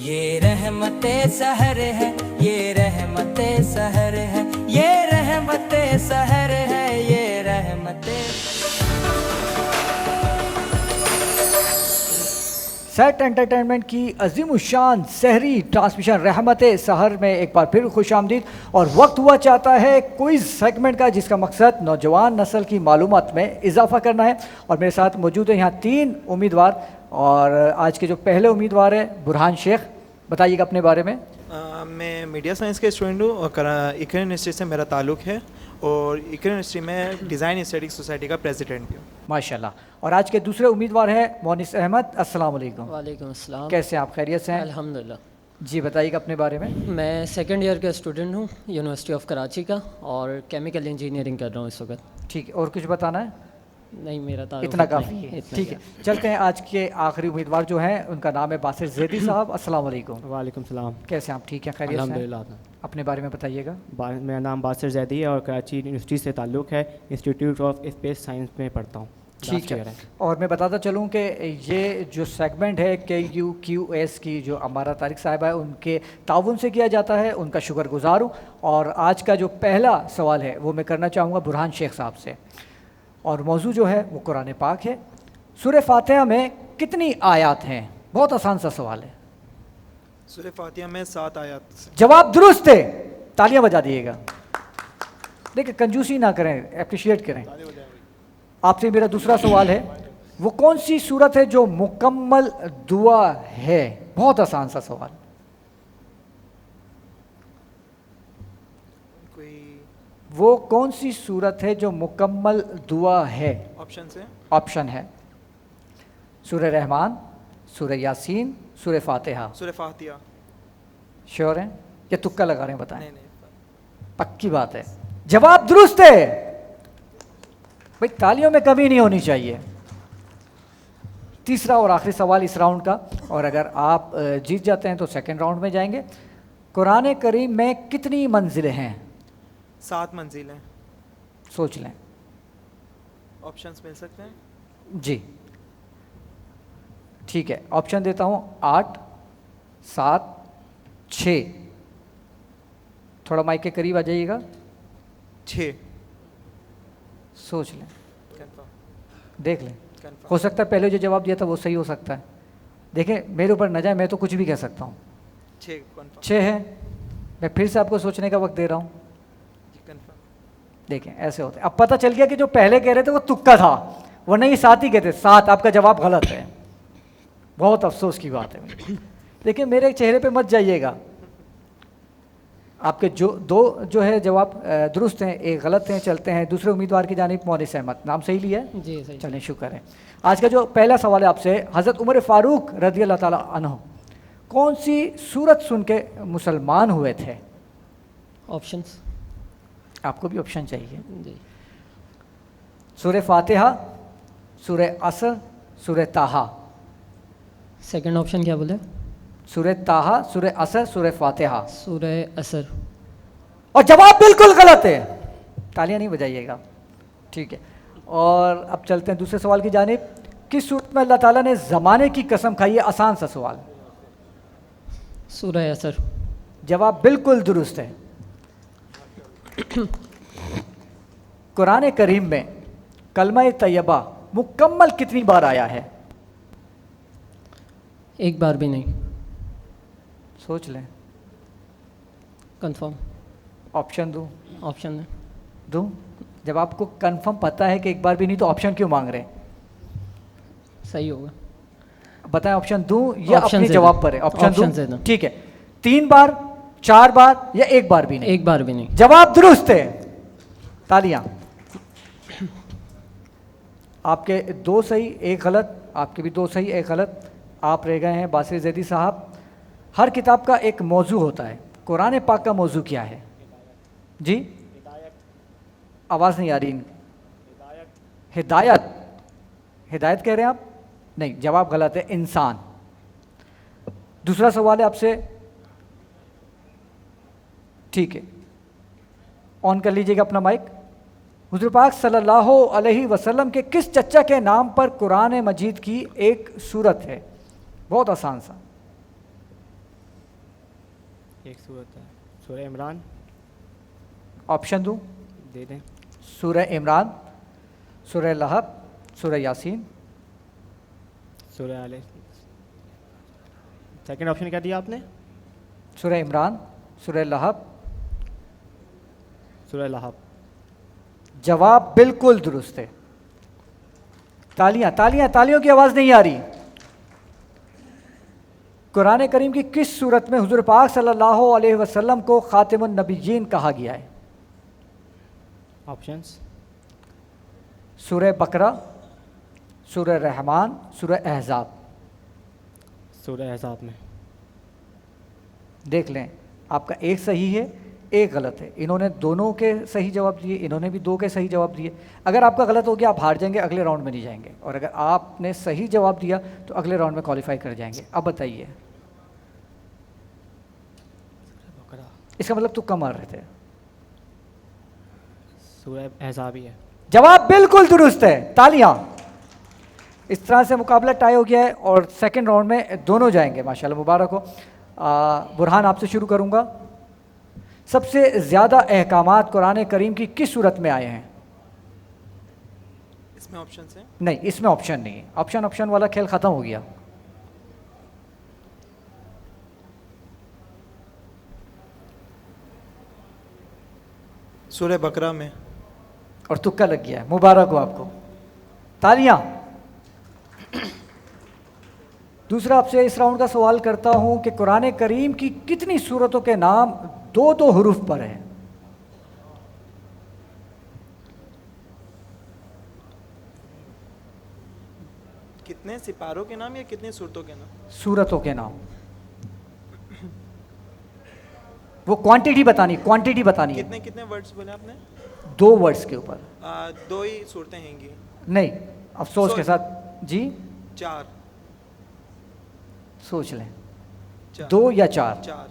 یہ رحمت سحر ہے، یہ رحمت سحر ہے، یہ رحمت سحر ہے، یہ رحمت سیٹ انٹرٹینمنٹ کی عظیم الشان سحری ٹرانسمیشن رحمت سحر میں ایک بار پھر خوش آمدید، اور وقت ہوا چاہتا ہے کوئز سیگمنٹ کا، جس کا مقصد نوجوان نسل کی معلومات میں اضافہ کرنا ہے. اور میرے ساتھ موجود ہیں یہاں 3 امیدوار، اور آج کے جو پہلے امیدوار ہیں برہان شیخ، بتائیے گا اپنے بارے میں. میں میڈیا سائنس کے اسٹوڈنٹ ہوں اور اقرا یونیورسٹی سے میرا تعلق ہے، اور اقرا یونیورسٹی میں ڈیزائن اسٹڈی سوسائٹی کا پریزیڈنٹ ہوں. ماشاء اللہ. اور آج کے دوسرے امیدوار ہیں مونس احمد. السلام علیکم. وعلیکم السلام. کیسے ہیں آپ؟ خیریت سے ہیں؟ الحمدللہ. جی بتائیے گا اپنے بارے میں. میں سیکنڈ ایئر کا اسٹوڈنٹ ہوں یونیورسٹی آف کراچی کا، اور کیمیکل انجینئرنگ کر رہا ہوں اس وقت. ٹھیک ہے، اور کچھ بتانا ہے؟ نہیں، میرا تعارف اتنا کافی ہے. ٹھیک ہے، چلتے ہیں آج کے آخری امیدوار جو ہیں، ان کا نام ہے باسر زیدی صاحب. السلام علیکم. وعلیکم السلام. کیسے ہیں آپ؟ ٹھیک ہے، خیریت سے ہیں؟ الحمدللہ. اپنے بارے میں بتائیے گا. میرا نام باسر زیدی ہے اور کراچی یونیورسٹی سے تعلق ہے، انسٹیٹیوٹ آف اسپیس سائنس میں پڑھتا ہوں. ٹھیک ہے. اور میں بتاتا چلوں کہ یہ جو سیگمنٹ ہے KUQS کی جو امارہ طارق صاحبہ ہے، ان کے تعاون سے کیا جاتا ہے، ان کا شکر گزار ہوں. اور آج کا جو پہلا سوال ہے وہ میں کرنا چاہوں گا برہان شیخ صاحب سے، اور موضوع جو ہے وہ قرآن پاک ہے. سورہ فاتحہ میں کتنی آیات ہیں؟ بہت آسان سا سوال ہے. سورہ فاتحہ میں 7 آیات. جواب درست ہے، تالیاں بجا دیے گا. دیکھیں کنجوسی نہ کریں، اپریشیٹ کریں. آپ سے میرا دوسرا سوال ہے، وہ کون سی صورت ہے جو مکمل دعا ہے؟ بہت آسان سا سوال. وہ کون سی صورت ہے جو مکمل دعا ہے؟ آپشن ہے سورہ رحمان، سورہ یاسین، سورہ فاتحہ. سورہ فاتحہ. شیور ہیں یا تکا لگا رہے ہیں؟ بتائیں. پکی بات ہے، جواب درست ہے. بھائی تالیوں میں کمی نہیں ہونی چاہیے. تیسرا اور آخری سوال اس راؤنڈ کا، اور اگر آپ جیت جاتے ہیں تو سیکنڈ راؤنڈ میں جائیں گے. قرآن کریم میں کتنی منزلیں ہیں؟ 7 منزلیں. سوچ لیں. آپشنز مل سکتے ہیں؟ جی ٹھیک ہے، آپشن دیتا ہوں. 8، 7، 6. تھوڑا مائک کے قریب آ جائیے گا. 6. سوچ لیں، دیکھ لیں. ہو سکتا ہے پہلے جو جواب دیا تھا وہ صحیح ہو سکتا ہے. دیکھیں میرے اوپر نہ جائے، میں تو کچھ بھی کہہ سکتا ہوں. 6 ہے. میں پھر سے آپ کو سوچنے کا وقت دے رہا ہوں. دیکھیں ایسے ہوتے. اب پتہ چل گیا کہ جو پہلے کہہ رہے تھے وہ تکا تھا، وہ نہیں 7 ہی کہتے. 7 آپ کا جواب غلط ہے. بہت افسوس کی بات ہے. دیکھیں میرے چہرے پہ مت جائیے گا. آپ کے جو 2 جو ہے جواب درست ہیں، 1 غلط ہیں. چلتے ہیں دوسرے امیدوار کی جانب. مونس احمد نام صحیح لیا ہے؟ جی صحیح. چلیں شکر ہے. آج کا جو پہلا سوال ہے آپ سے، حضرت عمر فاروق رضی اللہ تعالیٰ عنہ کون سی سورت سن کے مسلمان ہوئے تھے؟ آپشنس. آپ کو بھی آپشن چاہیے. جی. سورہ فاتحہ، سورہ عصر، سورہ طٰہٰ. سیکنڈ آپشن کیا بولے؟ سورہ طٰہٰ، سورہ عصر، سورہ فاتحہ. سورہ عصر. اور جواب بالکل غلط ہے. تالیاں نہیں بجائیے گا. ٹھیک ہے. اور اب چلتے ہیں دوسرے سوال کی جانب. کس صورت میں اللہ تعالیٰ نے زمانے کی قسم کھائی ہے؟ آسان سا سوال. سورہ عصر. جواب بالکل درست ہے. قرآن کریم میں کلمہ طیبہ مکمل کتنی بار آیا ہے؟ 1 بار بھی نہیں. سوچ لیں. کنفرم. آپشن دوں؟ آپشن ہے. دوں؟ جب آپ کو کنفرم پتہ ہے کہ 1 بار بھی نہیں تو آپشن کیوں مانگ رہے ہیں؟ صحیح ہوگا. بتائیں آپشن دوں یا اپنے جواب پر ہے؟ آپشن دوں. ٹھیک ہے. 3 بار، 4 بار یا 1 بار بھی نہیں؟ 1 بار بھی نہیں. جواب درست ہے. تالیاں. آپ کے 2 صحیح 1 غلط، آپ کے بھی 2 صحیح 1 غلط. آپ رہ گئے ہیں باسر زیدی صاحب. ہر کتاب کا ایک موضوع ہوتا ہے. قرآن پاک کا موضوع کیا ہے؟ جی آواز نہیں آ رہی. ہدایت. ہدایت کہہ رہے ہیں آپ؟ نہیں، جواب غلط ہے. انسان. دوسرا سوال ہے آپ سے. ٹھیک ہے، آن کر لیجیے گا اپنا مائک. حضور پاک صلی اللہ علیہ وسلم کے کس چچا کے نام پر قرآن مجید کی ایک سورت ہے؟ بہت آسان سا. ایک صورت ہے سورہ عمران آپشن دوں؟ دے دیں. سورہ عمران، سورہ لہب، سورہ یاسین. سورہ آل. سیکنڈ آپشن کیا دیا آپ نے؟ سورہ عمران، سورہ لہب. سورہ لہب. جواب بالکل درست ہے. تالیاں تالیاں تالیوں کی آواز نہیں آ رہی. قرآن کریم کی کس صورت میں حضور پاک صلی اللہ علیہ وسلم کو خاتم النبیین کہا گیا ہے؟ آپشنس. سورہ بقرہ، سورہ رحمان، سورہ احزاب. سورہ احزاب میں. دیکھ لیں، آپ کا ایک صحیح ہے، ایک غلط ہے. انہوں نے دونوں کے صحیح جواب دیے، انہوں نے بھی دو کے صحیح جواب دیے. اگر آپ کا غلط ہو گیا آپ ہار جائیں گے، اگلے راؤنڈ میں نہیں جائیں گے. اور اگر آپ نے صحیح جواب دیا تو اگلے راؤنڈ میں کوالیفائی کر جائیں گے. اب بتائیے، اس کا مطلب تکا مار رہے تھے. سورہ احزاب ہی ہے. جواب بالکل درست ہے. تالیاں. اس طرح سے مقابلہ ٹائی ہو گیا ہے اور سیکنڈ راؤنڈ میں دونوں جائیں گے. ماشاءاللہ، مبارک ہو. برہان آپ سے شروع کروں گا. سب سے زیادہ احکامات قرآن کریم کی کس صورت میں آئے ہیں؟ اس میں آپشنس ہیں؟ نہیں، اس میں آپشن نہیں ہے. آپشن والا کھیل ختم ہو گیا. سورہ بقرہ میں. اور تکا لگ گیا ہے. مبارک ہو آپ کو. تالیاں. دوسرا آپ سے اس راؤنڈ کا سوال کرتا ہوں کہ قرآن کریم کی کتنی سورتوں کے نام دو دو حروف پر ہیں؟ کتنے سپاروں کے نام یا کتنے صورتوں کے نام؟ سورتوں کے نام. وہ کوانٹیٹی بتانی ہے. کتنے کتنے ورڈز بولے آپ نے؟ دو ورڈز کے اوپر. دو ہی صورتیں ہیں گی. نہیں، افسوس کے ساتھ. جی، 4. سوچ لیں. 2 یا 4؟ 4.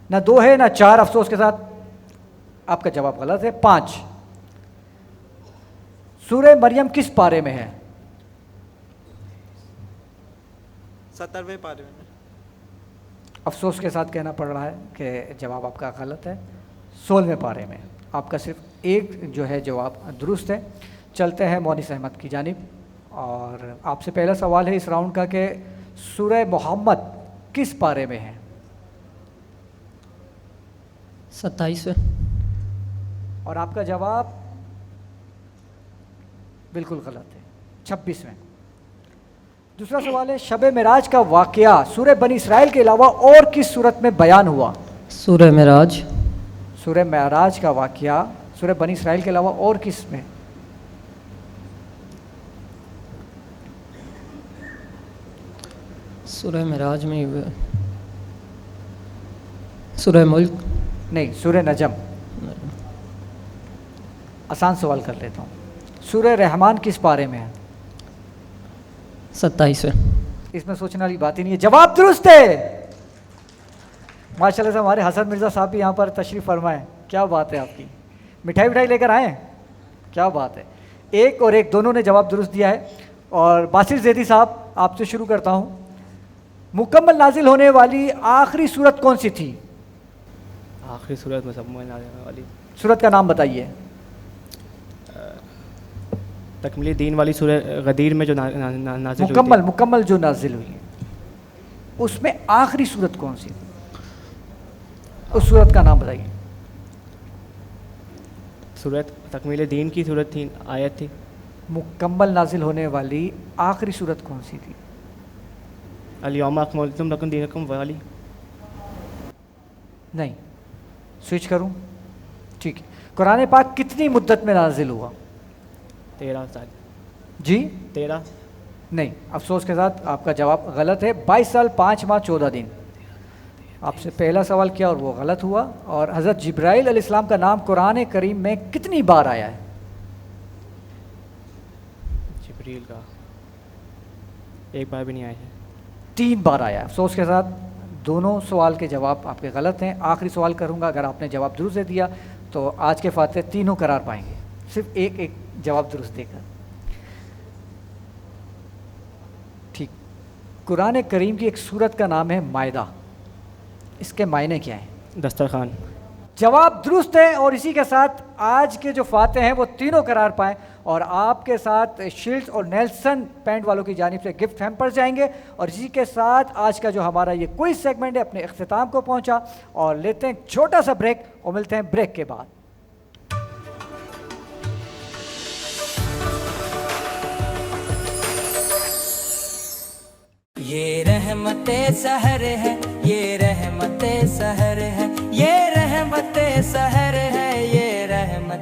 نہ 2 ہے نہ 4. افسوس کے ساتھ آپ کا جواب غلط ہے. 5. سورہ مریم کس پارے میں ہے؟ 70ویں پارے میں. افسوس کے ساتھ کہنا پڑ رہا ہے کہ جواب آپ کا غلط ہے. 16ویں پارے میں. آپ کا صرف ایک جو ہے جواب درست ہے. چلتے ہیں مونس احمد کی جانب. اور آپ سے پہلا سوال ہے اس راؤنڈ کا کہ سورہ محمد کس پارے میں ہے؟ 27. اور آپ کا جواب بالکل غلط ہے. 26 میں. دوسرا سوال ہے شب معراج کا واقعہ سورہ بنی اسرائیل کے علاوہ اور کس صورت میں بیان ہوا؟ سورہ معراج. سورہ معراج کا واقعہ سورہ بنی اسرائیل کے علاوہ اور کس میں؟ سورہ معراج میں سورہ ملک. نہیں، سورہ نجم. آسان سوال کر لیتا ہوں. سورہ رحمان کس پارے میں ہے؟ 27. اس میں سوچنے والی بات ہی نہیں ہے. جواب درست ہے. ماشاء اللہ سے ہمارے حسن مرزا صاحب بھی یہاں پر تشریف فرمائیں. کیا بات ہے آپ کی. مٹھائی لے کر آئیں. کیا بات ہے. ایک اور ایک دونوں نے جواب درست دیا ہے. اور باسل زیدی صاحب آپ سے شروع کرتا ہوں. مکمل نازل ہونے والی آخری سورت کون سی تھی؟ آخری صورت مکمل نازل ہونے والی سورت کا نام بتائیے. تکمیل دین والی سورہ غدیر میں جو نازل ہوئی تھی. مکمل جو نازل ہوئی ہے اس میں آخری سورت کون سی تھی؟ اس سورت کا نام بتائیے. سورت تکمیل دین کی سورت تھی، آیت تھی. مکمل نازل ہونے والی آخری سورت کون سی تھی؟ الیوم اکملت لکم دینکم والی. نہیں، سوئچ کروں؟ ٹھیک ہے. قرآن پاک کتنی مدت میں نازل ہوا؟ 13 سال. جی 13. نہیں، افسوس کے ساتھ آپ کا جواب غلط ہے. 22 سال 5 ماہ 14 دن. آپ سے پہلا سوال کیا اور وہ غلط ہوا. اور حضرت جبرائیل علیہ السلام کا نام قرآن کریم میں کتنی بار آیا ہے؟ جبریل کا ایک بار بھی نہیں آیا ہے. 3 بار آیا ہے. افسوس کے ساتھ دونوں سوال کے جواب آپ کے غلط ہیں. آخری سوال کروں گا، اگر آپ نے جواب درست دے دیا تو آج کے فاتح تینوں قرار پائیں گے، صرف ایک جواب درست دے کر. ٹھیک. قرآن کریم کی ایک سورت کا نام ہے مائدہ. اس کے معنی کیا ہیں؟ دسترخوان. جواب درست ہے، اور اسی کے ساتھ آج کے جو فاتح ہیں وہ تینوں قرار پائیں، اور آپ کے ساتھ شیلڈز اور نیلسن پینٹ والوں کی جانب سے گفٹ ہیمپر جائیں گے. اور اسی کے ساتھ آج کا جو ہمارا یہ کوئی سیگمنٹ ہے اپنے اختتام کو پہنچا، اور لیتے ہیں چھوٹا سا بریک اور ملتے ہیں بریک کے بعد. یہ رحمت سحر ہے، یہ رحمت سحر ہے، یہ رحمت سحر ہے، یہ